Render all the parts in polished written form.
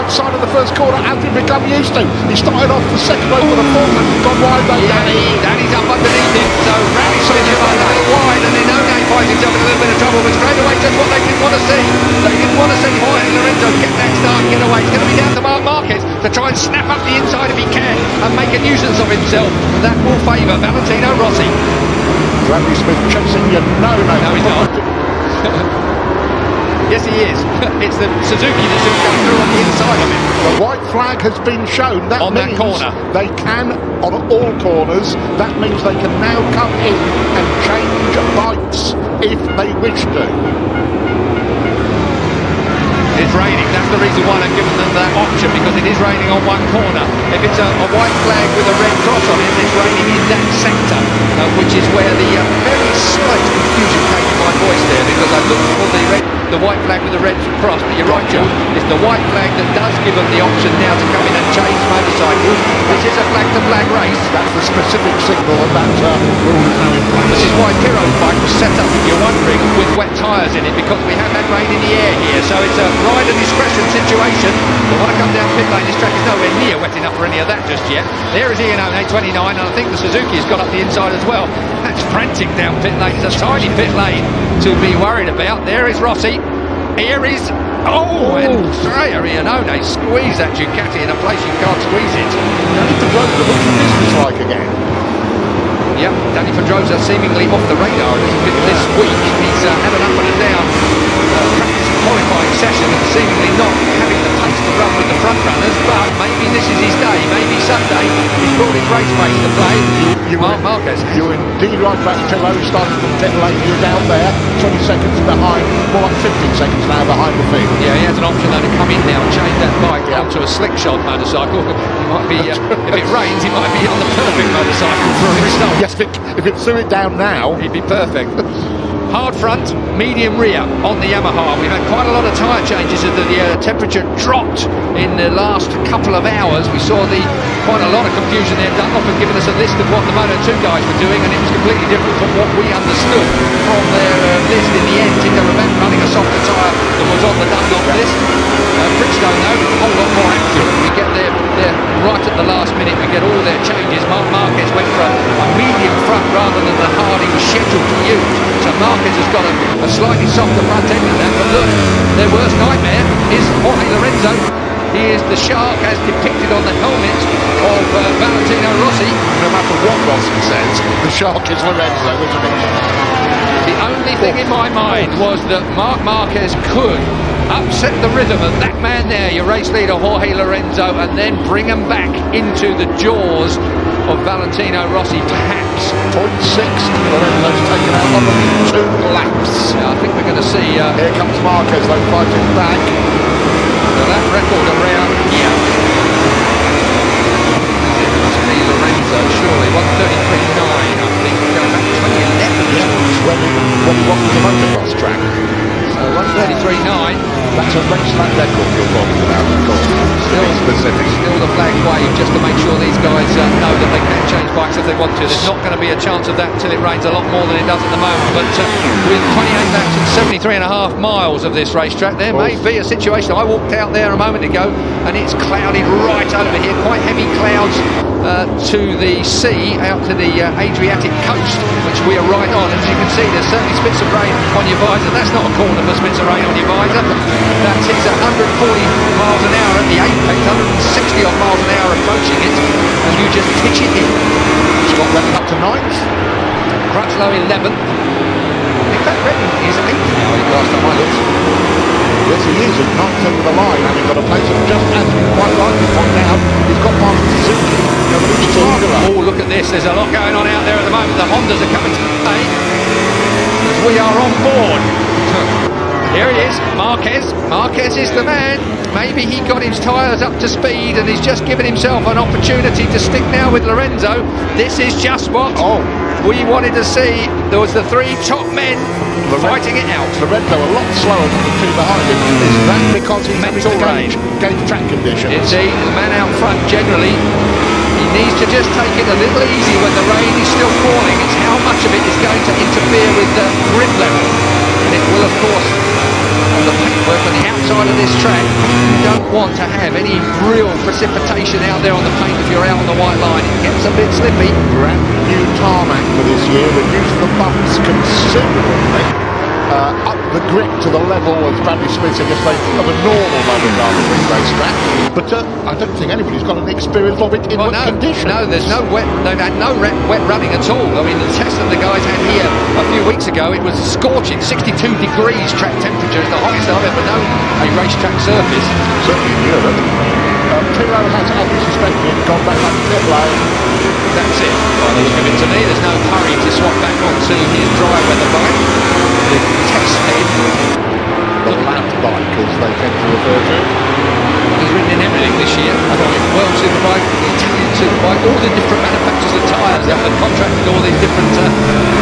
outside of the first corner, as he'd become used to. He started off the second over the fourth and gone wide though. Danny's up underneath him, so Rally's been a little wide, and then None finds himself in a little bit of trouble, but straight away just what they didn't want to see. They didn't want to see Jorge Lorenzo get that start and get away. It's going to be down to Marc Marquez to try and snap up the inside if he can and make a nuisance of himself. That will favour Valentino Rossi. Bradley Smith chasing you. No, he's not. Yes, he is. It's the Suzuki that's just going through on the inside of him. The white flag has been shown. That on means that corner. They can, on all corners, that means they can now come in and change bikes if they wish to. It's raining, that's the reason why they've given them that option, because it is raining on one corner. If it's a white flag with a red cross on it, it's raining in that sector, which is where the very slight confusion came in my voice there, because I looked for the white flag with the red cross, but you're right, Joe, it's the white flag that does give them the option now to come in and change motorcycles. This is a flag-to-flag race. That's the specific signal of that rule is now in place. This is why Piro's bike was set up, if you're wondering, with wet tyres in it, because we have had rain in the air here, so it's a rider discretion situation. They want to come down pit lane. This track is nowhere near wet enough for any of that just yet. There is Ian O'Neill, 29, and I think the Suzuki's got up the inside as well. That's frantic down pit lane. It's a tiny pit lane to be worried about. There is Rossi. Here is... Oh, and Ian O'Neill squeeze that Ducati in a place you can't squeeze it. Danny Pedrosa looks business-like again. Yep, Danny Pedrosa seemingly off the radar a little bit this week. He's had an up and a down practice qualifying session and seemingly not having the pace to run with the front runners, but maybe this is his day, maybe Sunday he's brought his race pace to play. Marc Marquez. You're indeed right, Pillow starting from pit lane, you're down there, 20 seconds behind, more like 15 seconds now behind the field. Yeah, he has an option though to come in now and change that bike onto a slick shot motorcycle. He might be, if it rains, he might be on the perfect motorcycle for a result. Yes, if it threw it down now, he'd be perfect. Hard front, medium rear on the Yamaha. We've had quite a lot of tyre changes as the temperature dropped in the last couple of hours. We saw quite a lot of confusion there. Dunlop had given us a list of what the Moto2 guys were doing, and it was completely different from what we understood from their list in the end. Tinker Revent running a softer tyre that was on the Dunlop list. Bridgestone though, a whole lot more accurate. We get there right at the last minute, we get all their changes. Marc Marquez went for a medium front rather than the hard he was scheduled to use. So Marquez has got a slightly softer front end than that, but look, their worst nightmare is Jorge Lorenzo. He is the shark as depicted on the helmet of Valentino Rossi. No matter what Rossi says, the shark is Lorenzo, isn't it? The only thing in my mind was that Marc Marquez could upset the rhythm of that man there, your race leader Jorge Lorenzo, and then bring him back into the jaws of Valentino Rossi, perhaps. 0.6, Lorenzo's taken out on the 2 laps. Yeah, I think we're going to see... here comes Marquez, though, fighting back. So that record around here... It must be Lorenzo, surely. 133.9, I think, going back to 2011. Yeah, when he walked the motocross track. So 133.9. That's a race lap record you're talking about, of course. Still the flag wave just to make sure these guys know that they can change bikes if they want to. There's not going to be a chance of that until it rains a lot more than it does at the moment. But with 28 laps and 73.5 miles of this racetrack, there may be a situation. I walked out there a moment ago and it's clouded right over here. Quite heavy clouds to the sea, out to the Adriatic coast, which we are right on. As you can see, there's certainly spits of rain on your visor. That's not a corner for spits of rain on your visor. That is 140 miles an hour at the apex, 160 odd miles an hour approaching it, and you just pitch it in. Scott Redden up to 9th. Crutchlow 11th. In fact, Redden is 8th now, last time I looked. Yes, he is at 9th over the line, having got a place of just as you quite rightly point out, he's got past Suzuki. Oh, look at this, there's a lot going on out there at the moment. The Hondas are coming to play as we are on board. Here he is, Marquez. Marquez is the man. Maybe he got his tyres up to speed and he's just given himself an opportunity to stick now with Lorenzo. This is just what we wanted to see. There was the 3 top men fighting it out. Lorenzo a lot slower than the 2 behind him. Is that because he's having to gauge track conditions? Indeed, the man out front generally, he needs to just take it a little easy when the rain is still falling. It's how much of it is going to interfere with the grip level. And it will, of course, on the paintwork on the outside of this track. You don't want to have any real precipitation out there on the paint if you're out on the white line. It gets a bit slippy. Brand new tarmac for this year, reduced the bumps considerably. Up the grip to the level, as Bradley Smith suggested, of a normal MotoGP racetrack. But I don't think anybody's got an experience of it in wet conditions. No, there's no wet. They've had no wet running at all. I mean, the test that the guys had here a few weeks ago, it was scorching, 62 degrees track temperature, is the hottest I've ever known a racetrack surface. Certainly in Europe. Pirro has, as we suspected, gone back up to pit lane. That's it. By the look of it to me, there's no hurry to swap back onto his dry weather bike. The test head, The lap bike, as they tend to refer to. he's ridden in everything this year. World Superbike, the Italian Superbike, all the different manufacturers of tyres that have contracted all these different...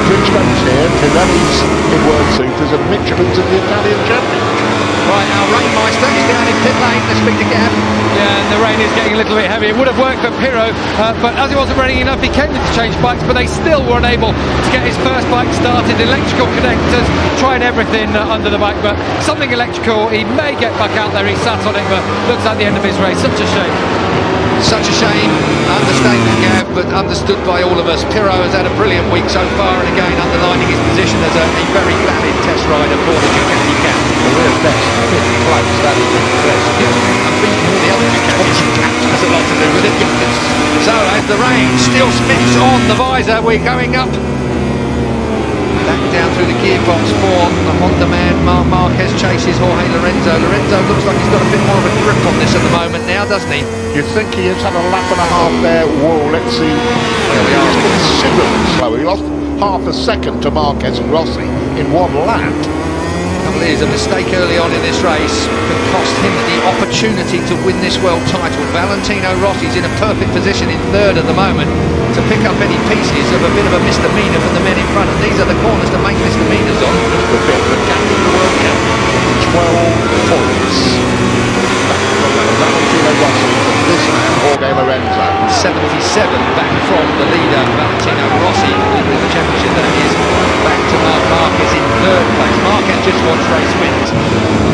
Bridgestone's here, Pirelli's in World Supers and Michelin's in the Italian Championship. Right, our Rainmeister is down in pit lane. Let's speak to Gav. Yeah, and the rain is getting a little bit heavy. It would have worked for Pirro, but as it wasn't raining enough, he came in to change bikes, but they still weren't able to get his first bike started. Electrical connectors, trying everything under the bike, but something electrical. He may get back out there. He sat on it, but looks like the end of his race. Such a shame. Such a shame, understatement, Gav, but understood by all of us. Pirro has had a brilliant week so far, and again underlining his position as a very valid test rider for the Ducati Cup. Career's best fifth place, that is impressive. And beating all the other Ducatis has a lot to do with it. So as the rain still spits on the visor, we're going up. Back down through the gearbox for the Honda man. Marc Marquez chases Jorge Lorenzo. Lorenzo looks like he's got a bit more of a grip on this at the moment now, doesn't he? You'd think he has had a lap and a half there. Whoa, let's see. There we are. He's considerably slower. He lost half a second to Marquez and Rossi in one lap. Trouble is, a mistake early on in this race can cost him the opportunity to win this world title. Valentino Rossi's in a perfect position in third at the moment to pick up any pieces of a bit of a misdemeanor from the men in front, and these are the corners to make misdemeanors on. Just a bit of a gap in the World Cup. 12 points. Back from Valentino Rossi from this man, Jorge Lorenzo. 77 back from the leader, Valentino Rossi, leader of the championship. That is back to Marc Marquez in third place. Marquez just wants race wins,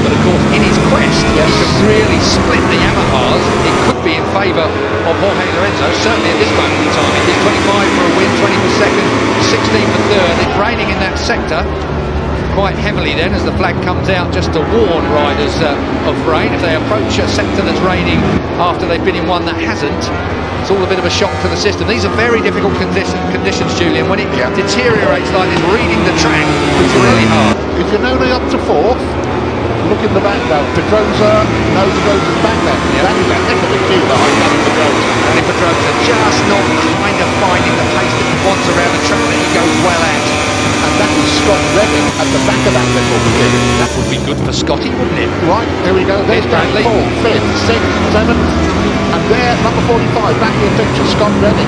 but of course in his quest to really split the Yamahas, it could be in favour of Jorge Lorenzo, certainly at this moment in time. It is 25 for a win, 20 for second, 16 for third. It's raining in that sector quite heavily then as the flag comes out, just to warn riders of rain if they approach a sector that's raining after they've been in one that hasn't. It's all a bit of a shock to the system. These are very difficult conditions, Julian. When it deteriorates like this, reading the track is really hard. If you're only up to fourth, look in the back now. Pedrosa goes back there. That is a heck of a queue behind Danny Pedrosa. Danny Pedrosa just not kind of finding the pace that he wants around the track that he goes well at. And that is Scott Redding at the back of that little queue. That would be good for Scotty, wouldn't it? Right, here we go. There's Bradley. 4th, 5th, 6th, 7th. And there, number 45, back in the picture, Scott Redding.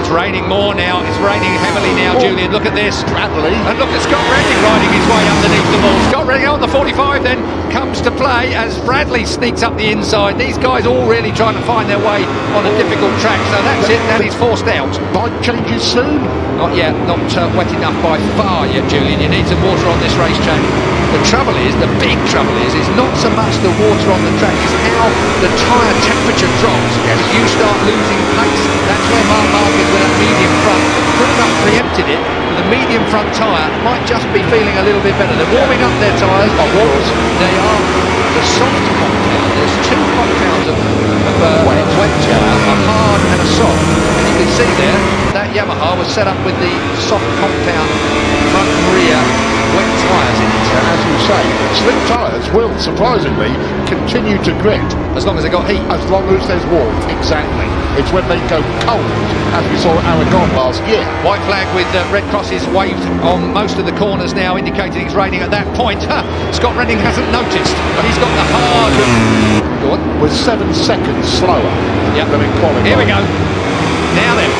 It's raining more now. It's raining heavily now, Julian. Look at this. Bradley. And look at Scott Redding riding his way underneath the ball. Scott Redding on the 45 then comes to play as Bradley sneaks up the inside. These guys all really trying to find their way on a difficult track. So that's it. Now he's forced out. Bike changes soon. Not yet. Not wet enough by far yet, Julian. You need some water on this racetrack. The trouble is, the big trouble is not so much the water on the track, it's how the tyre temperature drops as you start losing pace. That's where Marc Marquez with that medium front pretty much preempted it. With the medium front tyre might just be feeling a little bit better. They're warming up their tyres. They are the soft compound. There's two compounds of wet tyre, a hard and a soft. And you can see there, that Yamaha was set up with the soft compound front and rear wet tyres in it. And as you say, slick tyres will, surprisingly, continue to grit. As long as they got heat. As long as there's warmth, exactly. It's when they go cold, as we saw at Aragon last year. White flag with red crosses waved on most of the corners now, indicating it's raining at that point. Scott Redding hasn't noticed. He's got the hard... Go on. With 7 seconds slower than in qualifying. Here we go. Now then.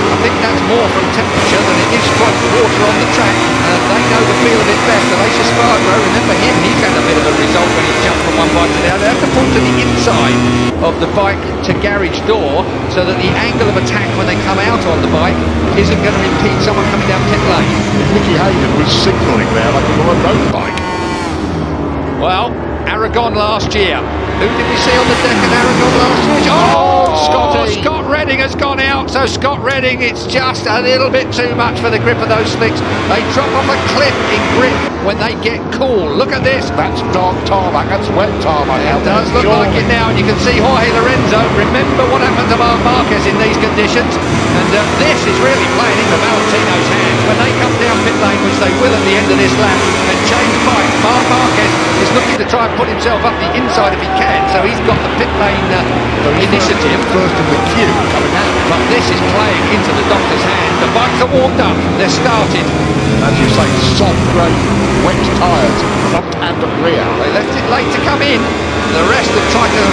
I think that's more from temperature than it is from water on the track. They know the feel of it best. Alicia Spargo, remember him, he's had a bit of a result when he jumped from one bike to the other. They have to pull to the inside of the bike to garage door so that the angle of attack when they come out on the bike isn't going to impede someone coming down pit lane. Nicky Hayden was signalling there like a road bike. Well, Aragon last year. Who did we see on the deck of Aragon last year? Oh, Scotty. Scott Redding has gone out. So Scott Redding, it's just a little bit too much for the grip of those slicks. They drop off a cliff in grip when they get cool. Look at this. That's dark tarmac, that's wet tarmac. It does look like it now, and you can see Jorge Lorenzo. Remember what happened to Marc Marquez in these conditions, and this is really playing into Valentino's hands when they come down pit lane, which they will at the end of this lap, and change bikes. Marc Marquez is looking to try and put himself up the inside if he can, so he's got the pit lane initiative. First in the queue coming out. But this is playing into the doctor's hands. The bikes are warmed up, they're started. As you say, soft grey, wet tyres, front and rear. They left it late to come in. The rest have tried to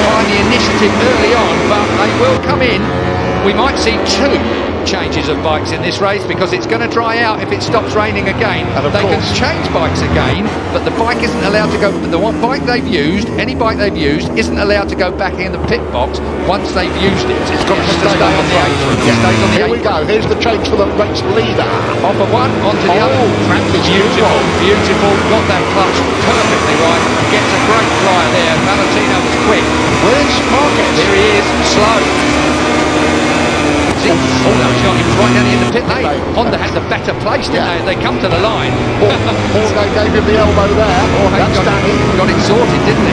find the initiative early on, but they will come in. We might see two changes of bikes in this race because it's going to dry out if it stops raining again. And of they can course, change bikes again, but the bike isn't allowed to go. The one bike they've used, any bike they've used, isn't allowed to go back in the pit box once they've used it. It's got to stay on the apron. It stays on the Here apron. we go. Here's the change for the race leader. Off of one onto the other. Beautiful. Got that clutch perfectly right. Gets a great flyer there. Valentino was quick. Where's Marquez? Here he is, slow. Oh no, he's got him right down in the pit lane. Honda had the better place, didn't they? They come to the line. Jorge gave him the elbow there. That's Danny. Got it sorted, didn't he?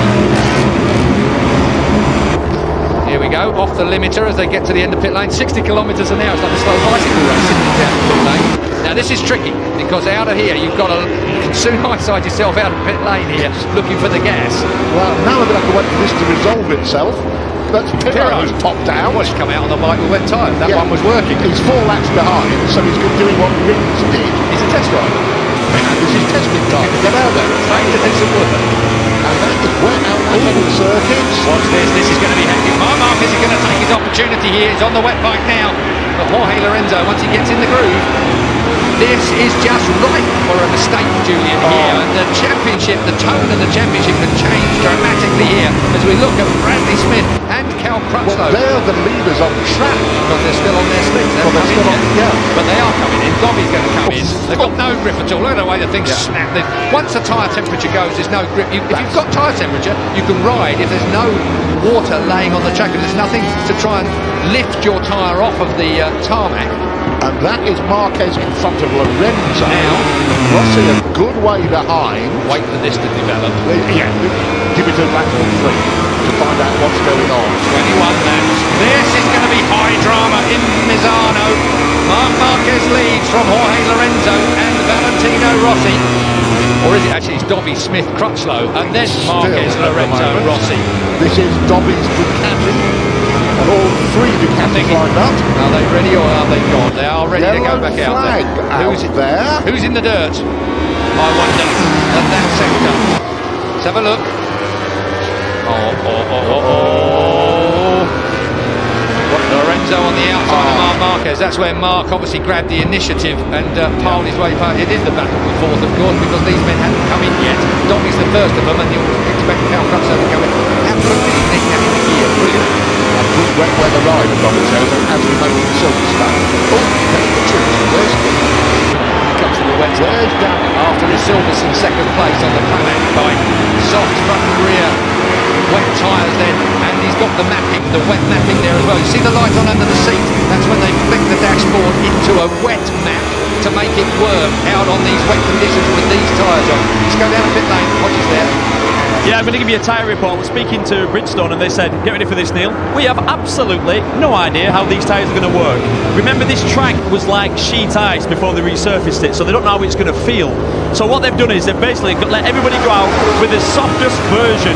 Here we go, off the limiter as they get to the end of pit lane. 60 kilometres an hour, it's like a slow bicycle race, isn't it, down the pit lane? Now this is tricky, because out of here you can soon eyesight yourself out of pit lane here, looking for the gas. Well, now we're going to have to wait for this to resolve itself. That's Pirro who's popped down. Well, he's come out on the bike with wet tyres. That one was working. He's 4 laps behind, so he's doing what Rins did. He's a test driver. This is testing time. Get out there. Trying to do some work. And that is wet out there in the circuits. Watch this is going to be hectic. Marc Marquez is going to take his opportunity here. He's on the wet bike now. But Jorge Lorenzo, once he gets in the groove, this is just ripe for a mistake, Julian, here. And the championship, the tone of the championship can change dramatically here as we look at Bradley Smith and Cal Crutchlow. Well, they're the leaders on track. Because they're still on their slicks. They're still on, but they are coming in. Dobby's going to come in. They've got no grip at all. Look at the way the thing's snapped. Once the tyre temperature goes, there's no grip. If you've got tyre temperature, you can ride if there's no water laying on the track and there's nothing to try and lift your tyre off of the tarmac. And that is Marquez in front of Lorenzo. Now, Rossi a good way behind. Wait for this to develop. Yeah, give it a lap or 3 to find out what's going on. 21 laps. This is going to be high drama in Misano. Marc Marquez leads from Jorge Lorenzo and Valentino Rossi. Or is it actually it's Dobby, Smith, Crutchlow, and then Marquez, Lorenzo, Rossi. This is Dobby's Ducati. And all 3 Ducatis lined up. Are they ready or are they gone? They are ready to go back out there. Who's in the dirt? I wonder at that sector. Let's have a look. Lorenzo on the outside of Marc Marquez. That's where Marc obviously grabbed the initiative and piled his way past. It is the battle for 4th, of course, because these men hadn't come in yet. Dobby's the first of them, and you'll expect Cal Crutchlow to come in. Have a look at his neck and in the gear. Brilliant. A good wet weather ride of Robert says, as we know in Silverstone. There's the truth. Here comes to the wet Where's Danny? after his Silverstone second place on the Pramac bike. Soft front and rear, wet tyres then, and he's got the mapping, the wet mapping there as well. You see the light on under the seat? That's when they flick the dashboard into a wet map to make it work out on these wet conditions with these tyres on. Let's go down a pit lane. Watch us there. Yeah, I'm going to give you a tyre report. We're speaking to Bridgestone and they said, get ready for this, Neil. We have absolutely no idea how these tyres are going to work. Remember, this track was like sheet ice before they resurfaced it, so they don't know how it's going to feel. So what they've done is they've basically let everybody go out with the softest version.